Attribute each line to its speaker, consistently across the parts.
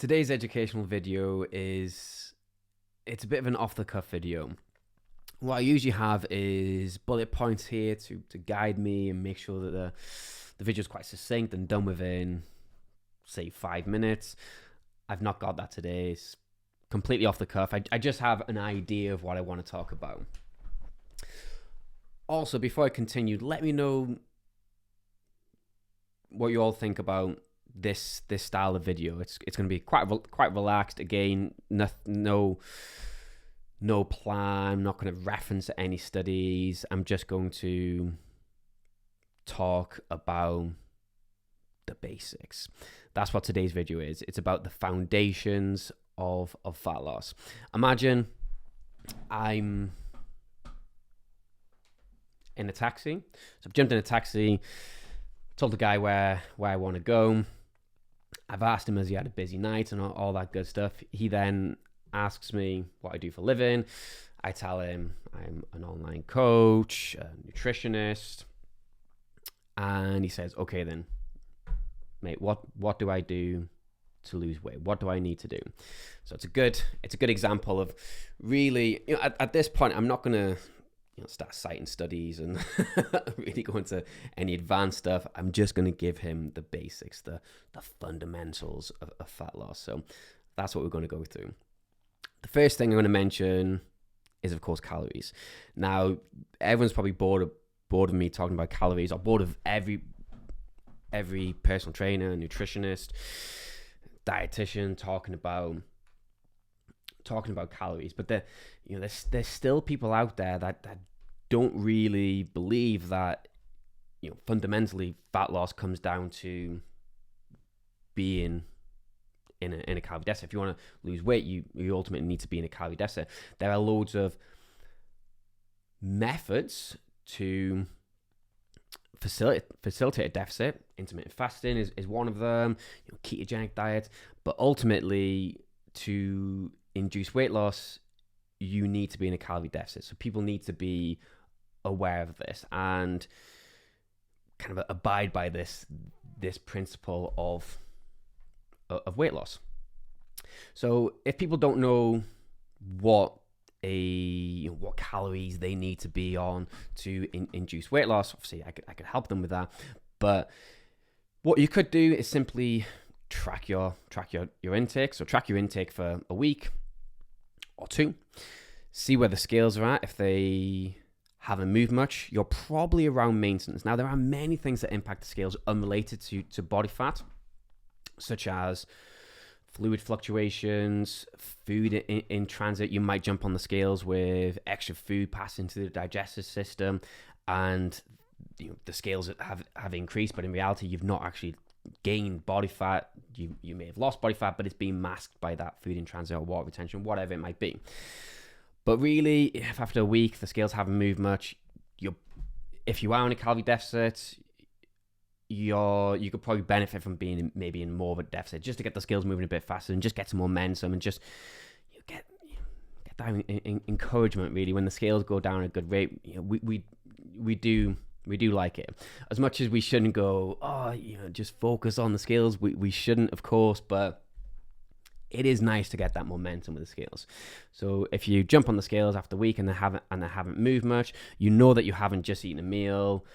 Speaker 1: Today's educational video it's a bit of an off-the-cuff video. What I usually have is bullet points here to guide me and make sure that the video is quite succinct and done within, say, 5 minutes. I've not got that today. It's completely off the cuff. I just have an idea of what I want to talk about. Also, before I continue, let me know what you all think about this style of video. It's going to be quite relaxed. Again, no plan. I'm not going to reference any studies. I'm just going to talk about the basics. That's what today's video is. It's about the foundations of fat loss. Imagine I'm in a taxi. So I've jumped in a taxi, told the guy where I want to go. I've asked him, has he had a busy night and all that good stuff. He then asks me what I do for a living. I tell him I'm an online coach, a nutritionist, and he says, okay then, mate, what do I do to lose weight? What do I need to do? So it's a good example of really, at this point, I'm not gonna start citing studies and really go into any advanced stuff. I'm just going to give him the basics, the fundamentals of fat loss. So that's what we're going to go through. The first thing I'm going to mention is, of course, calories. Now, everyone's probably bored of me talking about calories, or bored of every personal trainer, nutritionist, dietitian talking about calories. But there's still people out there that don't really believe that fundamentally fat loss comes down to being in a calorie deficit. If you want to lose weight, you ultimately need to be in a calorie deficit. There are loads of methods to facilitate a deficit. Intermittent fasting is one of them, ketogenic diet, but ultimately to induce weight loss, you need to be in a calorie deficit. So people need to be aware of this and kind of abide by this principle of weight loss. So if people don't know what calories they need to be on to induce weight loss, obviously I could help them with that. But what you could do is simply track your intake. So track your intake for a week or two, see where the scales are at. If they haven't moved much, you're probably around maintenance. Now, there are many things that impact the scales unrelated to body fat, such as fluid fluctuations, food in transit. You might jump on the scales with extra food passing through the digestive system, and the scales have increased, but in reality, you've not actually gained body fat. You may have lost body fat, but it's being masked by that food in transit or water retention, whatever it might be. But really, if after a week the scales haven't moved much, if you are in a calorie deficit, you could probably benefit from being maybe in more of a deficit, just to get the scales moving a bit faster and just get some momentum and just get that encouragement. Really, when the scales go down at a good rate, we do like it. As much as we shouldn't go, just focus on the scales. We shouldn't, of course, but it is nice to get that momentum with the scales. So if you jump on the scales after a week and they haven't moved much, you know that you haven't just eaten a meal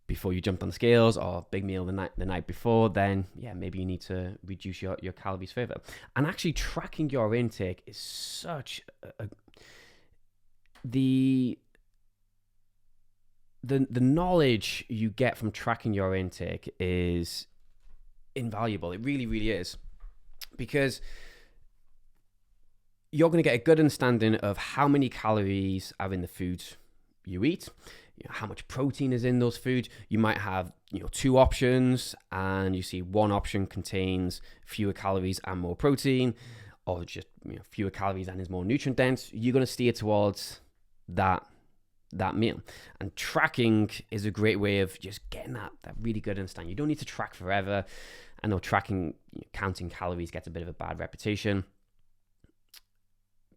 Speaker 1: before you jumped on the scales, or a big meal the night before, then maybe you need to reduce your calories further. And actually tracking your intake is such the knowledge you get from tracking your intake is invaluable. It really, really is. Because you're going to get a good understanding of how many calories are in the foods you eat, how much protein is in those foods. You might have two options, and you see one option contains fewer calories and more protein, or just fewer calories and is more nutrient dense. You're going to steer towards that meal. And tracking is a great way of just getting that really good understanding. You don't need to track forever. I know counting calories gets a bit of a bad reputation.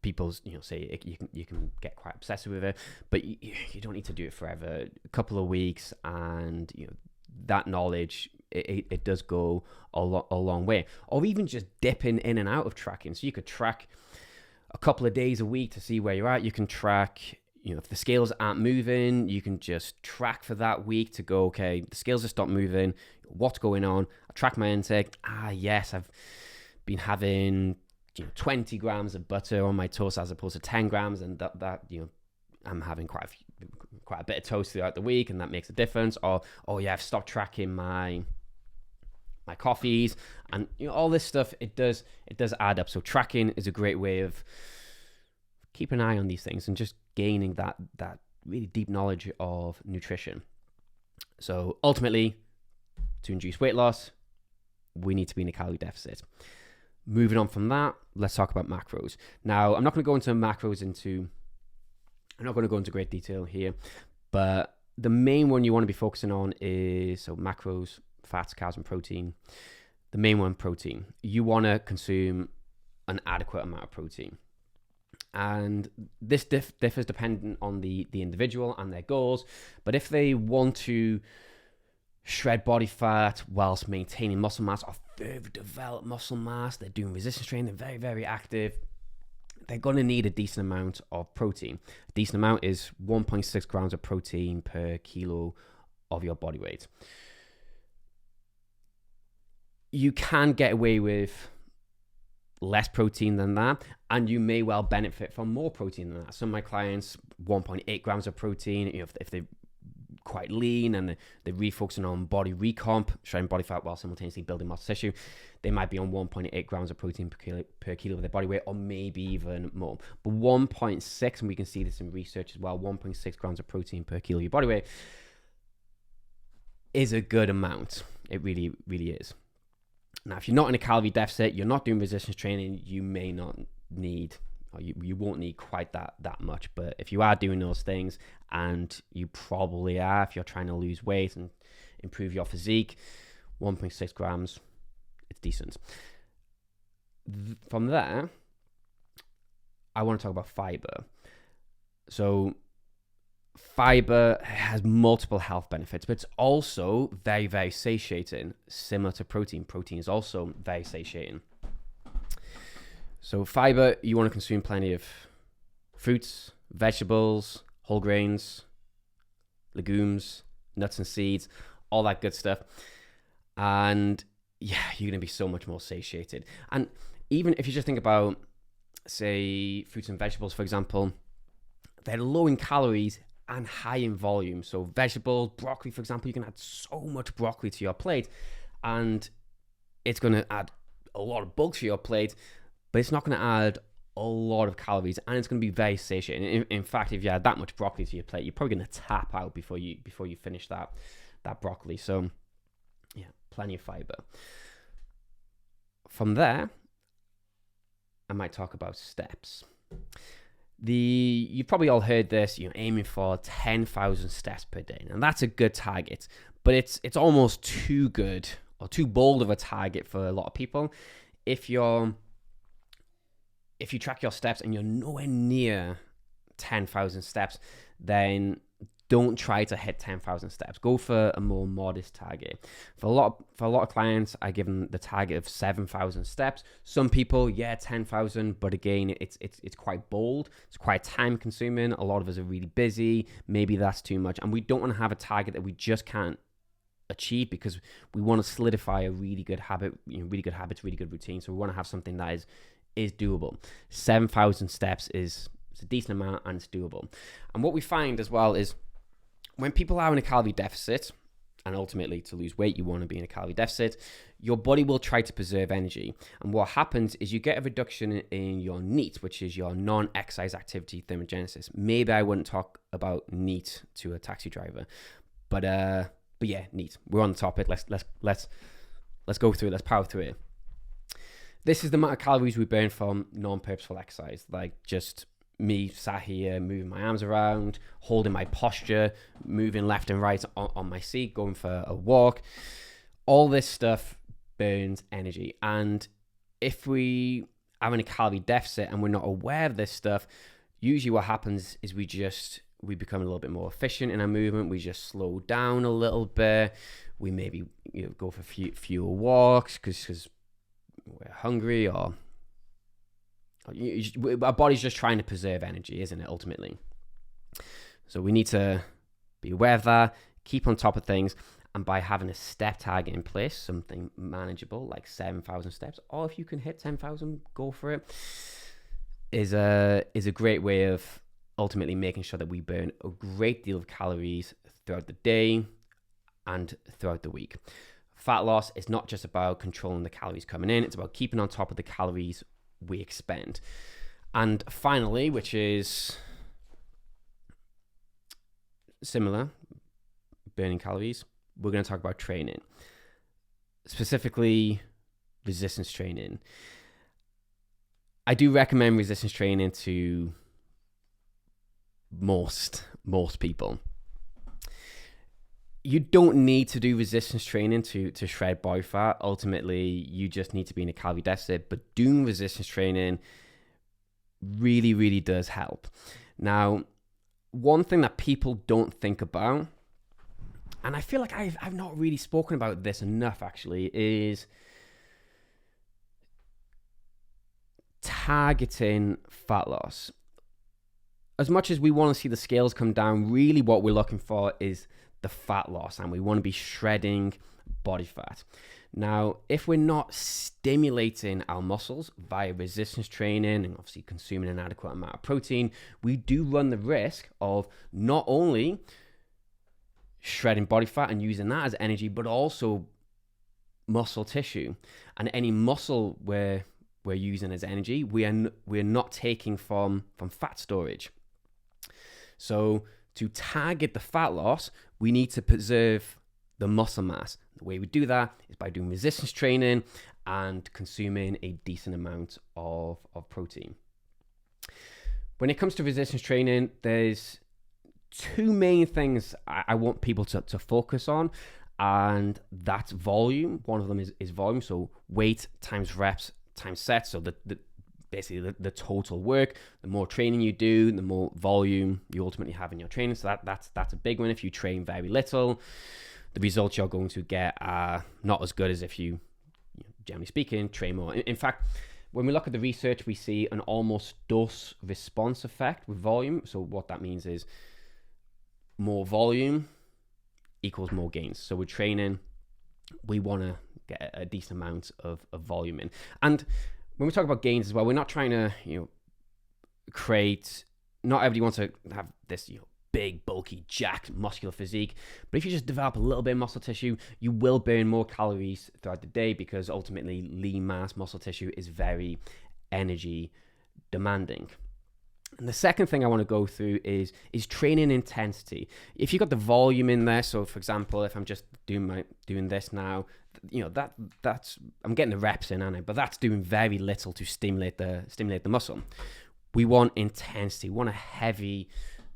Speaker 1: People say you can get quite obsessive with it, but you don't need to do it forever. A couple of weeks, and that knowledge it does go a long way. Or even just dipping in and out of tracking. So you could track a couple of days a week to see where you're at. You can track, if the scales aren't moving, you can just track for that week to go, okay, the scales have stopped moving. What's going on? I track my intake. Yes, I've been having 20 grams of butter on my toast as opposed to 10 grams, and that I'm having quite a bit of toast throughout the week, and that makes a difference. Or I've stopped tracking my coffees, and all this stuff. It does add up. So tracking is a great way of keeping an eye on these things and just gaining that really deep knowledge of nutrition. So ultimately, to induce weight loss, we need to be in a calorie deficit. Moving on from that, let's talk about macros. Now, I'm not going to go into great detail here, but the main one you want to be focusing on is macros, fats, carbs, and protein. The main one, protein. You want to consume an adequate amount of protein. And this differs depending on the individual and their goals. But if they want to shred body fat whilst maintaining muscle mass or further develop muscle mass, they're doing resistance training, they're very, very active, they're going to need a decent amount of protein. A decent amount is 1.6 grams of protein per kilo of your body weight. You can get away with less protein than that, and you may well benefit from more protein than that. Some of my clients, 1.8 grams of protein, if they're quite lean and they're refocusing on body recomp, shredding body fat while simultaneously building muscle tissue, they might be on 1.8 grams of protein per kilo of their body weight, or maybe even more. But 1.6, and we can see this in research as well, 1.6 grams of protein per kilo of your body weight is a good amount. It really, really is. Now, if you're not in a calorie deficit, you're not doing resistance training, you may not need, or you won't need quite that much. But if you are doing those things, and you probably are, if you're trying to lose weight and improve your physique, 1.6 grams, it's decent. From there, I want to talk about fiber. So fiber has multiple health benefits, but it's also very, very satiating, similar to protein. Protein is also very satiating. So fiber, you want to consume plenty of fruits, vegetables, whole grains, legumes, nuts and seeds, all that good stuff. And yeah, you're going to be so much more satiated. And even if you just think about, say, fruits and vegetables, for example, they're low in calories and high in volume. So vegetables, broccoli, for example, you can add so much broccoli to your plate, and it's going to add a lot of bulk to your plate, but it's not going to add a lot of calories, and it's going to be very satiating. In fact, if you add that much broccoli to your plate, you're probably going to tap out before you finish that broccoli. So yeah, plenty of fiber. From there, I might talk about steps. You've probably all heard this, aiming for 10,000 steps per day. And that's a good target, but it's almost too good or too bold of a target for a lot of people. If you track your steps and you're nowhere near 10,000 steps, then don't try to hit 10,000 steps. Go for a more modest target. For a lot of clients, I give them the target of 7,000 steps. Some people, 10,000, but again, it's quite bold. It's quite time consuming. A lot of us are really busy. Maybe that's too much, and we don't want to have a target that we just can't achieve, because we want to solidify a really good habit, really good habits, really good routine. So we want to have something that is doable. 7,000 steps is a decent amount, and it's doable. And what we find as well is, when people are in a calorie deficit, and ultimately to lose weight, you want to be in a calorie deficit, your body will try to preserve energy. And what happens is you get a reduction in your NEAT, which is your non-exercise activity thermogenesis. Maybe I wouldn't talk about NEAT to a taxi driver, but yeah, NEAT. We're on the topic. Let's go through it. Let's power through it. This is the amount of calories we burn from non-purposeful exercise, like just me sat here moving my arms around, holding my posture, moving left and right on my seat, going for a walk. All this stuff burns energy. And if we are in a calorie deficit and we're not aware of this stuff, usually what happens is we become a little bit more efficient in our movement. We just slow down a little bit. We maybe go for fewer walks because we're hungry, or our body's just trying to preserve energy, isn't it, ultimately? So we need to be aware of that, keep on top of things, and by having a step target in place, something manageable like 7,000 steps, or if you can hit 10,000, go for it, is a great way of ultimately making sure that we burn a great deal of calories throughout the day and throughout the week. Fat loss is not just about controlling the calories coming in, it's about keeping on top of the calories we expend. And finally, which is similar, burning calories, we're going to talk about training, specifically resistance training. I do recommend resistance training to most people. You don't need to do resistance training to shred body fat. Ultimately, you just need to be in a calorie deficit, but doing resistance training really, really does help. Now, one thing that people don't think about, and I feel like I've not really spoken about this enough actually, is targeting fat loss. As much as we want to see the scales come down, really what we're looking for is the fat loss, and we want to be shredding body fat. Now, if we're not stimulating our muscles via resistance training and obviously consuming an adequate amount of protein, we do run the risk of not only shredding body fat and using that as energy, but also muscle tissue. And any muscle we're using as energy, we're not taking from fat storage. So to target the fat loss, we need to preserve the muscle mass. The way we do that is by doing resistance training and consuming a decent amount of protein. When it comes to resistance training, there's two main things I want people to focus on, and that's volume. One of them is volume, so weight times reps times sets, so basically the total work. The more training you do, the more volume you ultimately have in your training. So that's a big one. If you train very little, the results you're going to get are not as good as if you generally speaking, train more. In fact, when we look at the research, we see an almost dose response effect with volume. So what that means is more volume equals more gains. So with training, we want to get a decent amount of volume in. And when we talk about gains as well, we're not trying to, create, not everybody wants to have this, big, bulky, jacked, muscular physique. But if you just develop a little bit of muscle tissue, you will burn more calories throughout the day, because ultimately lean mass muscle tissue is very energy demanding. And the second thing I want to go through is training intensity. If you got the volume in there, so for example, if I'm just doing this now, that's I'm getting the reps in, aren't I? But that's doing very little to stimulate the muscle. We want intensity. We want a heavy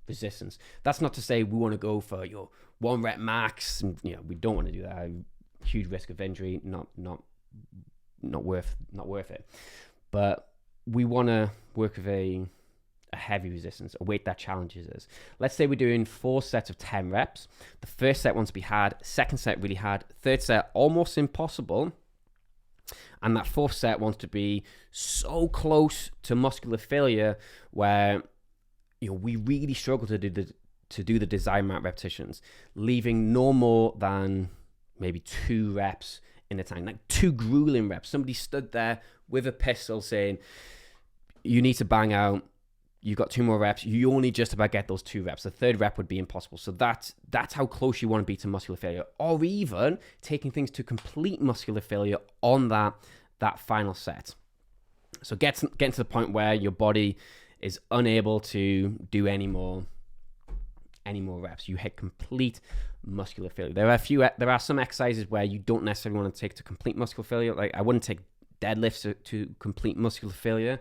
Speaker 1: resistance. That's not to say we want to go for 1 rep max, and we don't want to do that. Huge risk of injury, not worth it. But we want to work with a heavy resistance, a weight that challenges us. Let's say we're doing 4 sets of 10 reps. The first set wants to be hard, second set really hard, third set almost impossible, and that fourth set wants to be so close to muscular failure where we really struggle to do the desired amount of repetitions, leaving no more than maybe 2 reps in the tank, like 2 grueling reps. Somebody stood there with a pistol saying, you need to bang out, you've got 2 more reps, you only just about get those 2 reps. The third rep would be impossible. So that's how close you want to be to muscular failure, or even taking things to complete muscular failure on that final set. So getting to the point where your body is unable to do any more reps. You hit complete muscular failure. There are some exercises where you don't necessarily want to take to complete muscular failure. Like I wouldn't take deadlifts to complete muscular failure,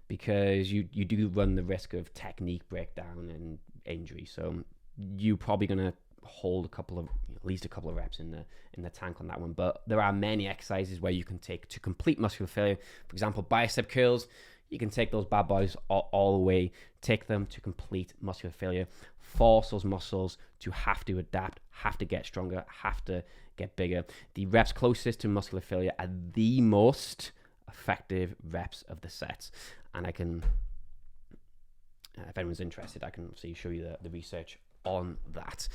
Speaker 1: because you do run the risk of technique breakdown and injury. So you're probably going to hold at least a couple of reps in the tank on that one. But there are many exercises where you can take to complete muscular failure. For example, bicep curls, you can take those bad boys all the way, take them to complete muscular failure, force those muscles to have to adapt, have to get stronger, have to get bigger. The reps closest to muscular failure are the most effective reps of the sets. And I can, if anyone's interested, I can obviously show you the research on that.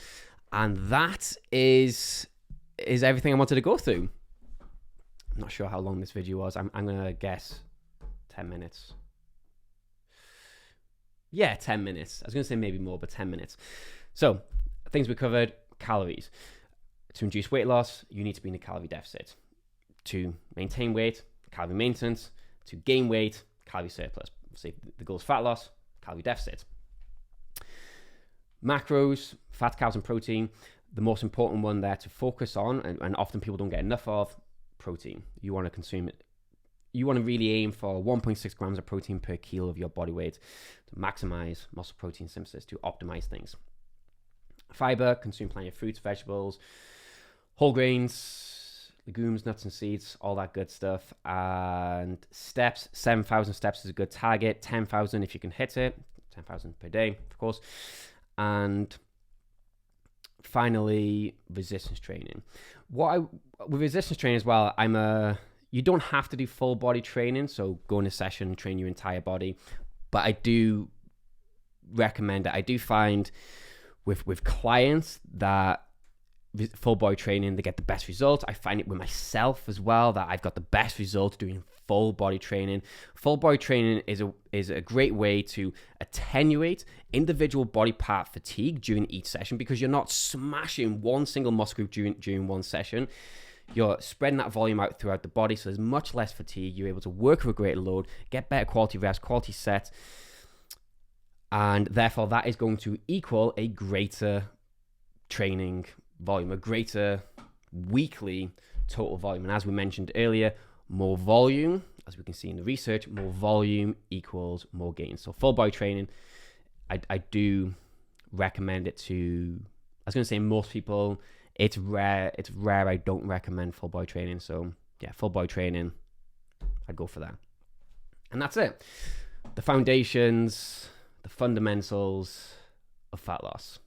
Speaker 1: And that is everything I wanted to go through. I'm not sure how long this video was. I'm going to guess 10 minutes. Yeah, 10 minutes. I was going to say maybe more, but 10 minutes. So, things we covered: calories. To induce weight loss, you need to be in a calorie deficit. To maintain weight, calorie maintenance. To gain weight, calorie surplus. Say the goal is fat loss, calorie deficit. Macros, fat, carbs, and protein. The most important one there to focus on, and often people don't get enough of, protein. You want to consume it. You want to really aim for 1.6 grams of protein per kilo of your body weight to maximize muscle protein synthesis, to optimize things. Fiber, consume plenty of fruits, vegetables, whole grains, legumes, nuts and seeds, all that good stuff. And steps, 7,000 steps is a good target. 10,000 if you can hit it. 10,000 per day, of course. And finally, resistance training. With resistance training as well, you don't have to do full body training, so go in a session, train your entire body. But I do recommend it. I do find with clients that full body training, they get the best results. I find it with myself as well that I've got the best results doing full body training. Full body training is a great way to attenuate individual body part fatigue during each session, because you're not smashing one single muscle group during one session. You're spreading that volume out throughout the body, so there's much less fatigue. You're able to work with a greater load, get better quality reps, quality sets, and therefore that is going to equal a greater training volume, a greater weekly total volume. And as we mentioned earlier, more volume, as we can see in the research, more volume equals more gain. So full body training, I do recommend it to, I was going to say most people. It's rare I don't recommend full body training. So yeah, full body training, I'd go for that. And that's it. The foundations, the fundamentals of fat loss.